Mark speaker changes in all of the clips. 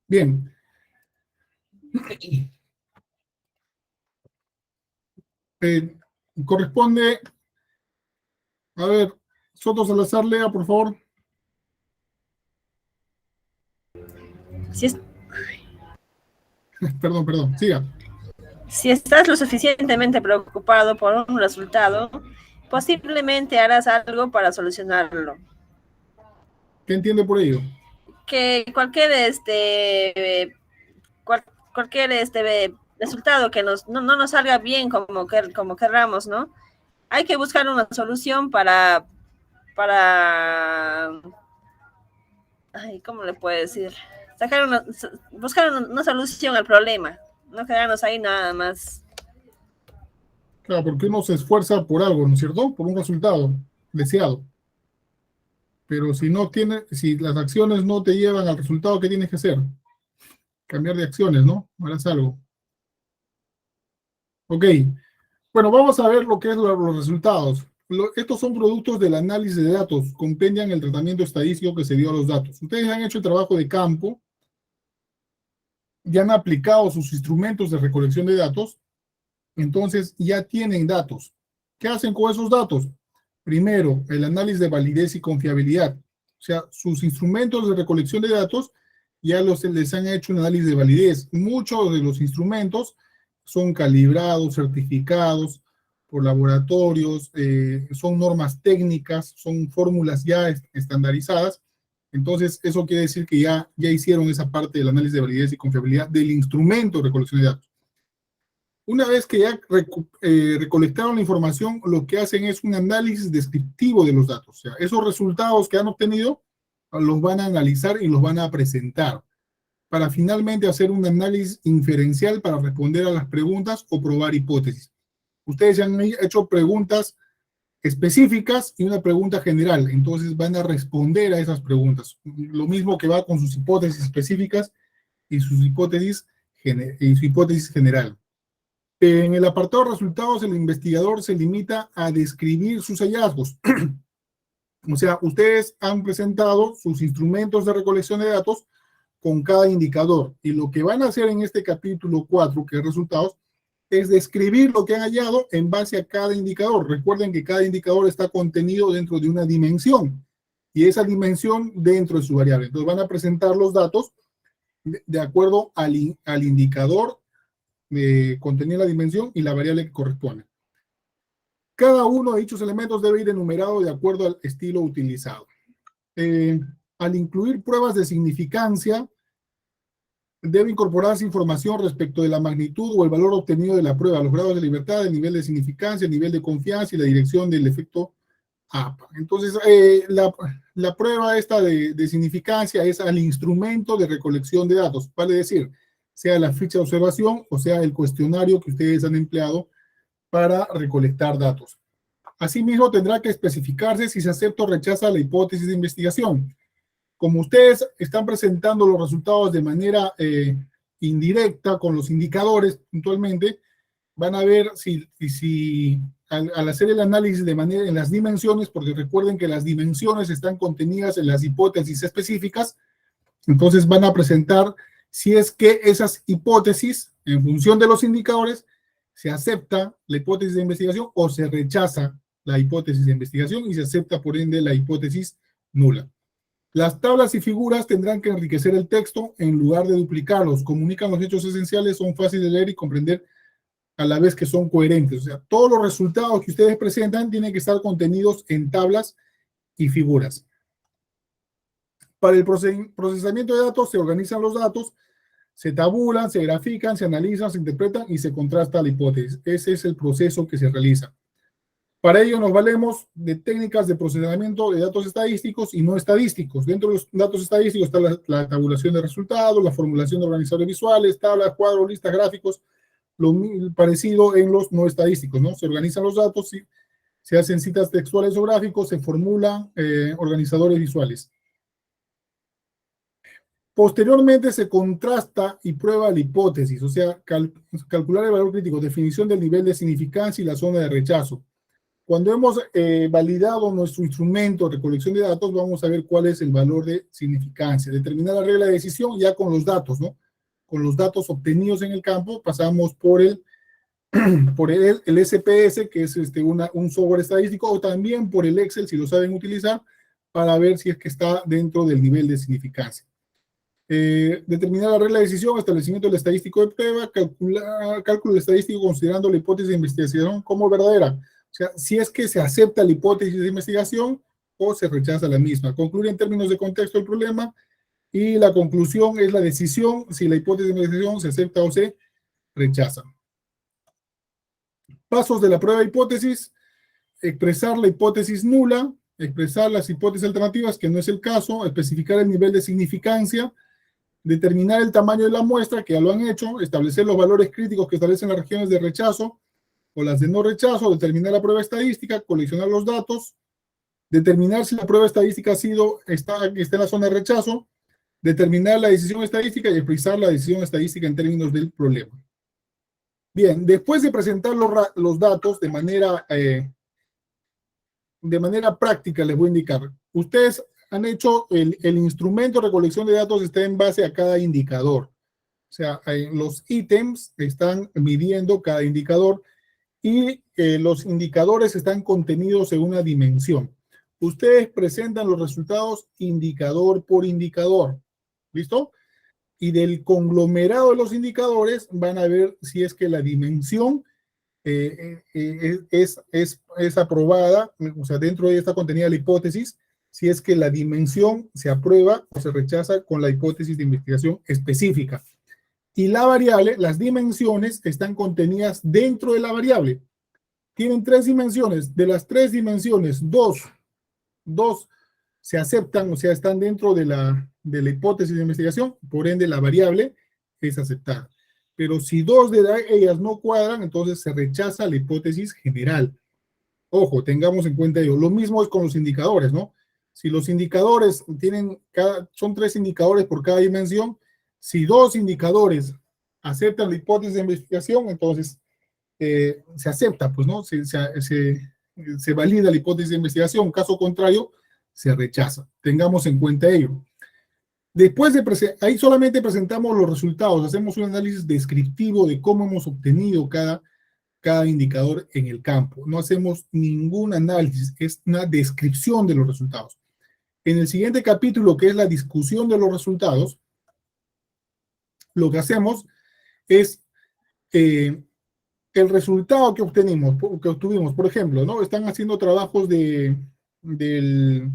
Speaker 1: Bien. Corresponde, a ver, Soto Salazar, lea, por favor.
Speaker 2: Si, es,
Speaker 1: Perdón, siga.
Speaker 2: si estás lo suficientemente preocupado por un resultado, posiblemente harás algo para solucionarlo.
Speaker 1: ¿Qué entiende por ello?
Speaker 2: Que cualquier resultado que no nos salga bien como querramos, ¿no? Hay que buscar una solución para ay, ¿cómo le puedo decir? Buscar una solución al problema, no quedarnos ahí nada más.
Speaker 1: Claro, porque uno se esfuerza por algo, ¿no es cierto? Por un resultado deseado. Pero si las acciones no te llevan al resultado que tienes que hacer, cambiar de acciones, ¿no? Harás algo. Ok. Bueno, vamos a ver lo que es los resultados. Estos son productos del análisis de datos, compendian el tratamiento estadístico que se dio a los datos. Ustedes han hecho el trabajo de campo, ya han aplicado sus instrumentos de recolección de datos, entonces ya tienen datos. ¿Qué hacen con esos datos? Primero, el análisis de validez y confiabilidad. O sea, sus instrumentos de recolección de datos ya les han hecho un análisis de validez. Muchos de los instrumentos son calibrados, certificados por laboratorios, son normas técnicas, son fórmulas ya estandarizadas. Entonces, eso quiere decir que ya hicieron esa parte del análisis de validez y confiabilidad del instrumento de recolección de datos. Una vez que ya recolectaron la información, lo que hacen es un análisis descriptivo de los datos. O sea, esos resultados que han obtenido los van a analizar y los van a presentar para finalmente hacer un análisis inferencial para responder a las preguntas o probar hipótesis. Ustedes ya han hecho preguntas específicas y una pregunta general, entonces van a responder a esas preguntas. Lo mismo que va con sus hipótesis específicas y su hipótesis general. En el apartado de resultados, el investigador se limita a describir sus hallazgos. O sea, ustedes han presentado sus instrumentos de recolección de datos con cada indicador. Y lo que van a hacer en este capítulo 4, que es resultados, es describir lo que han hallado en base a cada indicador. Recuerden que cada indicador está contenido dentro de una dimensión. Y esa dimensión dentro de su variable. Entonces van a presentar los datos de acuerdo al indicador contenía la dimensión y la variable que corresponde. Cada uno de dichos elementos debe ir enumerado de acuerdo al estilo utilizado. Al incluir pruebas de significancia, debe incorporarse información respecto de la magnitud o el valor obtenido de la prueba, los grados de libertad, el nivel de significancia, el nivel de confianza y la dirección del efecto APA. Entonces, la prueba esta de significancia es al instrumento de recolección de datos, vale decir, sea la ficha de observación o sea el cuestionario que ustedes han empleado para recolectar datos. Asimismo, tendrá que especificarse si se acepta o rechaza la hipótesis de investigación. Como ustedes están presentando los resultados de manera indirecta con los indicadores puntualmente, van a ver si al hacer el análisis de manera en las dimensiones, porque recuerden que las dimensiones están contenidas en las hipótesis específicas, entonces van a presentar si es que esas hipótesis, en función de los indicadores, se acepta la hipótesis de investigación o se rechaza la hipótesis de investigación y se acepta por ende la hipótesis nula. Las tablas y figuras tendrán que enriquecer el texto en lugar de duplicarlos, comunican los hechos esenciales, son fáciles de leer y comprender a la vez que son coherentes. O sea, todos los resultados que ustedes presentan tienen que estar contenidos en tablas y figuras. Para el procesamiento de datos se organizan los datos, se tabulan, se grafican, se analizan, se interpretan y se contrasta la hipótesis. Ese es el proceso que se realiza. Para ello nos valemos de técnicas de procesamiento de datos estadísticos y no estadísticos. Dentro de los datos estadísticos está la tabulación de resultados, la formulación de organizadores visuales, tablas, cuadros, listas, gráficos, lo parecido en los no estadísticos, ¿no? Se organizan los datos, se hacen citas textuales o gráficos, se formulan organizadores visuales. Posteriormente se contrasta y prueba la hipótesis, o sea, calcular el valor crítico, definición del nivel de significancia y la zona de rechazo. Cuando hemos validado nuestro instrumento de recolección de datos, vamos a ver cuál es el valor de significancia. Determinar la regla de decisión ya con los datos, ¿no? Con los datos obtenidos en el campo, pasamos por el SPS, que es un software estadístico, o también por el Excel, si lo saben utilizar, para ver si es que está dentro del nivel de significancia. Determinar la regla de decisión, establecimiento del estadístico de prueba, cálculo del estadístico considerando la hipótesis de investigación como verdadera. O sea, si es que se acepta la hipótesis de investigación o se rechaza la misma. Concluir en términos de contexto del problema, y la conclusión es la decisión si la hipótesis de investigación se acepta o se rechaza. Pasos de la prueba de hipótesis: expresar la hipótesis nula, expresar las hipótesis alternativas, que no es el caso, especificar el nivel de significancia, determinar el tamaño de la muestra, que ya lo han hecho, establecer los valores críticos que establecen las regiones de rechazo o las de no rechazo, determinar la prueba estadística, coleccionar los datos, determinar si la prueba estadística está en la zona de rechazo, determinar la decisión estadística y expresar la decisión estadística en términos del problema. Bien, después de presentar los datos de manera práctica, les voy a indicar. Ustedes han hecho el instrumento de recolección de datos, está en base a cada indicador. O sea, los ítems están midiendo cada indicador y los indicadores están contenidos en una dimensión. Ustedes presentan los resultados indicador por indicador. ¿Listo? Y del conglomerado de los indicadores van a ver si es que la dimensión es aprobada, o sea, dentro de ella está contenida la hipótesis, si es que la dimensión se aprueba o se rechaza con la hipótesis de investigación específica. Y la variable, las dimensiones están contenidas dentro de la variable. Tienen 3 dimensiones. De las 3 dimensiones, dos se aceptan, o sea, están dentro de la hipótesis de investigación, por ende la variable es aceptada. Pero si 2 de ellas no cuadran, entonces se rechaza la hipótesis general. Ojo, tengamos en cuenta ello. Lo mismo es con los indicadores, ¿no? Si los indicadores son 3 indicadores por cada dimensión, si 2 indicadores aceptan la hipótesis de investigación, entonces se acepta, pues, ¿no? Se valida la hipótesis de investigación. Caso contrario, se rechaza. Tengamos en cuenta ello. Después ahí solamente presentamos los resultados, hacemos un análisis descriptivo de cómo hemos obtenido cada indicador en el campo. No hacemos ningún análisis, es una descripción de los resultados. En el siguiente capítulo, que es la discusión de los resultados, lo que hacemos es el resultado que obtuvimos, por ejemplo, ¿no? Están haciendo trabajos del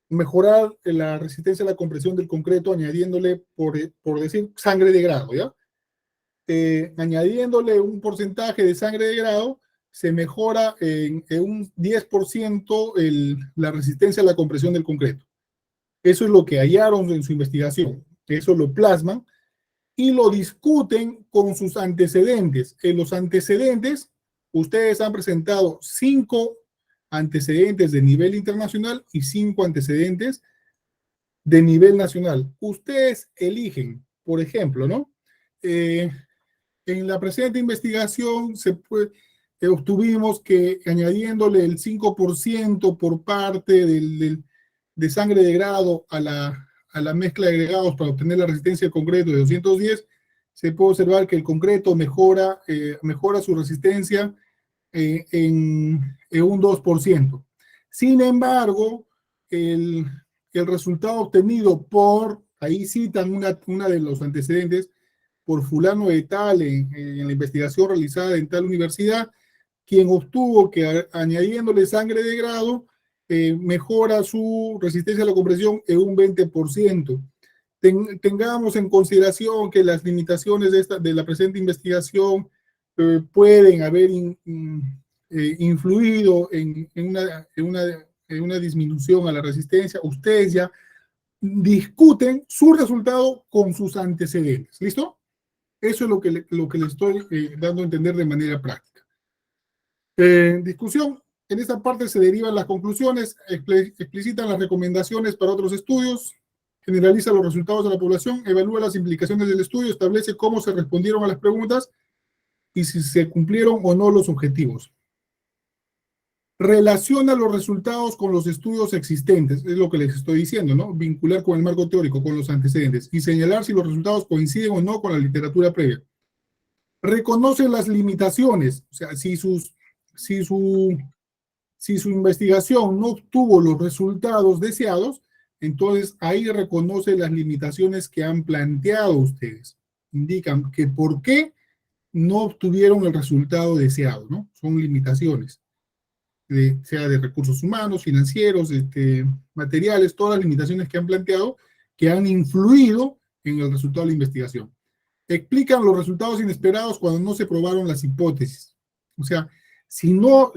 Speaker 1: mejorar la resistencia a la compresión del concreto, añadiéndole, por decir, sangre de grado, ¿ya? Añadiéndole un porcentaje de sangre de grado, se mejora en un 10% la resistencia a la compresión del concreto. Eso es lo que hallaron en su investigación. Eso lo plasman y lo discuten con sus antecedentes. En los antecedentes, ustedes han presentado 5 antecedentes de nivel internacional y 5 antecedentes de nivel nacional. Ustedes eligen, por ejemplo, ¿no? En la presente investigación obtuvimos que añadiéndole el 5% por parte de sangre de grado a la mezcla de agregados para obtener la resistencia del concreto de 210, se puede observar que el concreto mejora su resistencia en un 2%. Sin embargo, el resultado obtenido ahí citan una de los antecedentes, por fulano de tal en la investigación realizada en tal universidad, quien obtuvo que añadiéndole sangre de grado mejora su resistencia a la compresión en un 20%. Tengamos en consideración que las limitaciones de la presente investigación pueden haber influido en una disminución a la resistencia. Ustedes ya discuten su resultado con sus antecedentes. ¿Listo? Eso es lo que les estoy dando a entender de manera práctica. Discusión. En esta parte se derivan las conclusiones, explicitan las recomendaciones para otros estudios, generaliza los resultados de la población, evalúa las implicaciones del estudio, establece cómo se respondieron a las preguntas y si se cumplieron o no los objetivos. Relaciona los resultados con los estudios existentes, es lo que les estoy diciendo, ¿no? Vincular con el marco teórico, con los antecedentes, y señalar si los resultados coinciden o no con la literatura previa. Reconoce las limitaciones, o sea, si su investigación no obtuvo los resultados deseados, entonces ahí reconoce las limitaciones que han planteado ustedes. Indican que por qué no obtuvieron el resultado deseado, ¿no? Son limitaciones, sea de recursos humanos, financieros, materiales, todas las limitaciones que han planteado que han influido en el resultado de la investigación. Explican los resultados inesperados cuando no se probaron las hipótesis. O sea, si no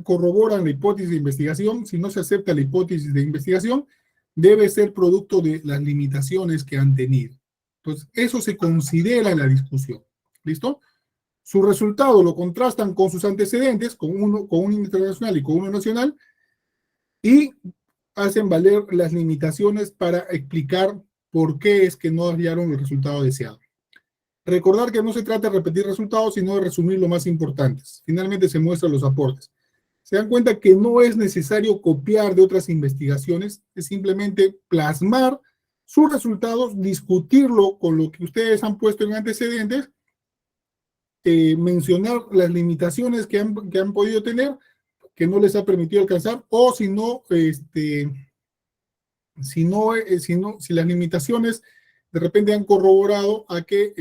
Speaker 1: corroboran la hipótesis de investigación, si no se acepta la hipótesis de investigación, debe ser producto de las limitaciones que han tenido. Entonces, eso se considera en la discusión. ¿Listo? Su resultado lo contrastan con sus antecedentes, con un internacional y con uno nacional, y hacen valer las limitaciones para explicar por qué es que no hallaron el resultado deseado. Recordar que no se trata de repetir resultados, sino de resumir lo más importantes. Finalmente se muestran los aportes. Se dan cuenta que no es necesario copiar de otras investigaciones, es simplemente plasmar sus resultados, discutirlo con lo que ustedes han puesto en antecedentes, mencionar las limitaciones que han podido tener, que no les ha permitido alcanzar, o si las limitaciones de repente han corroborado a que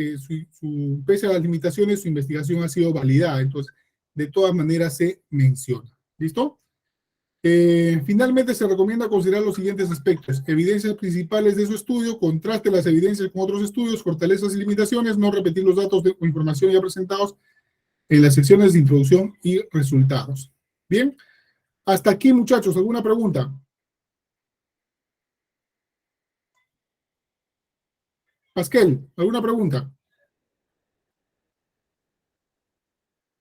Speaker 1: pese a las limitaciones su investigación ha sido validada. Entonces, de todas maneras se menciona. ¿Listo? Finalmente se recomienda considerar los siguientes aspectos: evidencias principales de su estudio, contraste las evidencias con otros estudios, fortalezas y limitaciones, no repetir los datos o información ya presentados en las secciones de introducción y resultados. Bien, hasta aquí, muchachos, ¿alguna pregunta? Pascal, ¿alguna pregunta?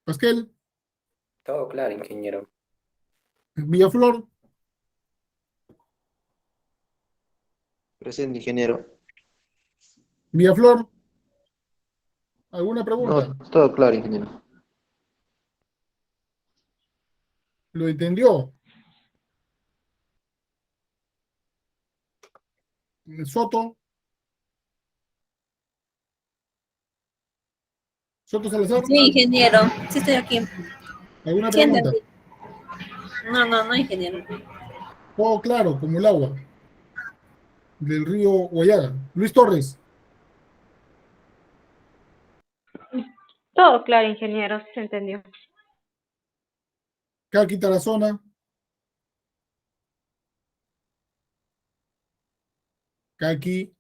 Speaker 1: Pascal,
Speaker 3: Todo claro, ingeniero.
Speaker 1: Villaflor,
Speaker 4: Presente, ingeniero.
Speaker 1: Villaflor, ¿alguna
Speaker 4: No,
Speaker 1: pregunta?
Speaker 4: todo claro, ingeniero.
Speaker 1: ¿Lo entendió? Soto, Soto Salazar,
Speaker 2: Sí, ingeniero. Sí, estoy aquí.
Speaker 1: ¿alguna
Speaker 2: Sí,
Speaker 1: pregunta?
Speaker 2: entendí. No, ingeniero.
Speaker 1: Todo claro, como el agua del río Guayaga. Luis Torres,
Speaker 5: Todo claro, ingeniero, se entendió.
Speaker 1: Kaki Tarazona, Kaki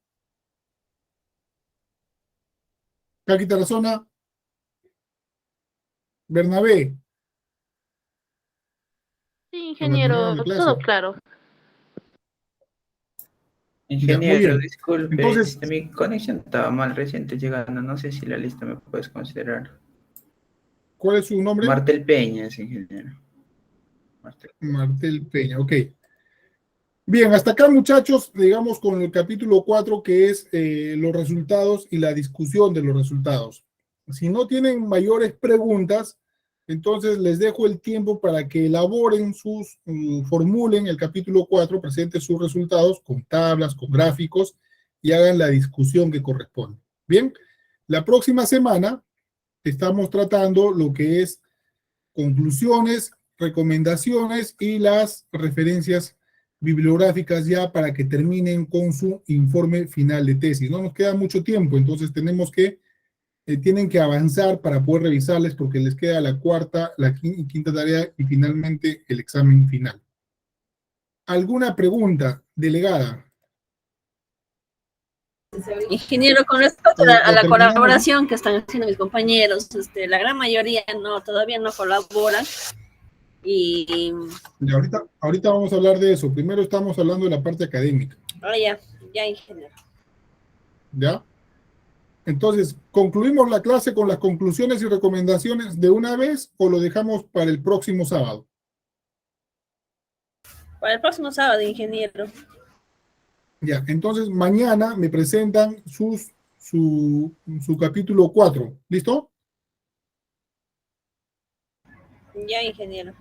Speaker 1: Tarazona, Bernabé,
Speaker 5: Sí,
Speaker 1: abandonaron
Speaker 5: ingeniero,
Speaker 1: la
Speaker 5: todo
Speaker 1: clase.
Speaker 5: claro.
Speaker 1: Ya, muy
Speaker 3: Ingeniero,
Speaker 1: bien.
Speaker 3: disculpe,
Speaker 1: Entonces,
Speaker 3: mi conexión estaba mal reciente llegando. No sé si la lista me puedes considerar.
Speaker 1: ¿cuál es su nombre?
Speaker 3: Martel Peña, es ingeniero. Martel.
Speaker 1: Martel Peña, ok. Bien, hasta acá, muchachos, digamos con el capítulo 4, que es los resultados y la discusión de los resultados. Si no tienen mayores preguntas, entonces les dejo el tiempo para que elaboren formulen el capítulo 4, presenten sus resultados con tablas, con gráficos y hagan la discusión que corresponde. Bien, la próxima semana estamos tratando lo que es conclusiones, recomendaciones y las referencias bibliográficas ya para que terminen con su informe final de tesis. No nos queda mucho tiempo, entonces tienen que avanzar para poder revisarles porque les queda la cuarta, la quinta tarea y finalmente el examen final. ¿Alguna pregunta, delegada?
Speaker 2: Ingeniero, con respecto a
Speaker 1: O
Speaker 2: la
Speaker 1: terminamos.
Speaker 2: colaboración que están haciendo mis compañeros, la gran mayoría todavía no colaboran. Y
Speaker 1: Y ahorita vamos a hablar de eso. Primero estamos hablando de la parte académica.
Speaker 2: ya, ingeniero.
Speaker 1: ¿Ya? Entonces, ¿concluimos la clase con las conclusiones y recomendaciones de una vez o lo dejamos para el próximo sábado?
Speaker 2: Para el próximo sábado, ingeniero.
Speaker 1: Ya, entonces mañana me presentan su capítulo 4. ¿Listo?
Speaker 2: Ya, ingeniero.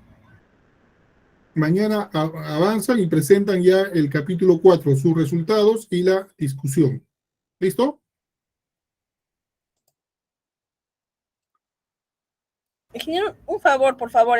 Speaker 1: mañana avanzan y presentan ya el capítulo 4, sus resultados y la discusión. ¿Listo?
Speaker 2: Ingeniero, un favor, por favor,